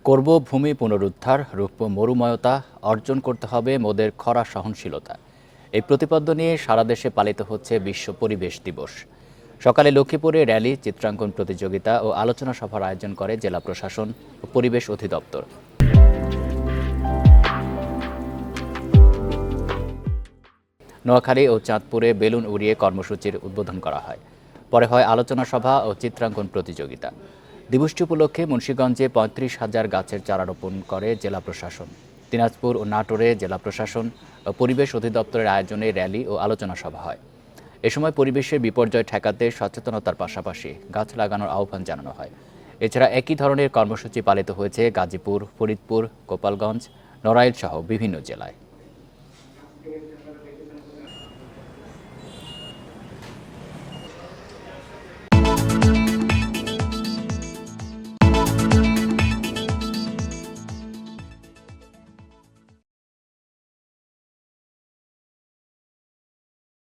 করব ভূমি পুনরুদ্ধার, রুখব মরুময়তা, অর্জন করতে হবে মোদের খরা সহনশীলতা। এই প্রতিপাদ্য নিয়ে সারা দেশে পালিত হচ্ছে বিশ্ব পরিবেশ দিবস। সকালে লক্ষ্মীপুরে র্যালি, চিত্রাঙ্কন প্রতিযোগিতা ও আলোচনা সভার আয়োজন করে জেলা প্রশাসন ও পরিবেশ অধিদপ্তর। নোয়াখালী ও চাঁদপুরে বেলুন উড়িয়ে কর্মসূচির উদ্বোধন করা হয়। পরে হয় আলোচনা সভা ও চিত্রাঙ্কন প্রতিযোগিতা। দিবসটি উপলক্ষে মুন্সিগঞ্জে ৩৫,০০০ গাছের চারা রোপণ করে জেলা প্রশাসন। দিনাজপুর ও নাটোরে জেলা প্রশাসন ও পরিবেশ অধিদপ্তরের আয়োজনে র্যালি ও আলোচনা সভা হয়। এ সময় পরিবেশের বিপর্যয় ঠেকাতে সচেতনতার পাশাপাশি গাছ লাগানোর আহ্বান জানানো হয়। এছাড়া একই ধরনের কর্মসূচি পালিত হয়েছে গাজীপুর, ফরিদপুর, গোপালগঞ্জ, নড়াইল সহ বিভিন্ন জেলায়।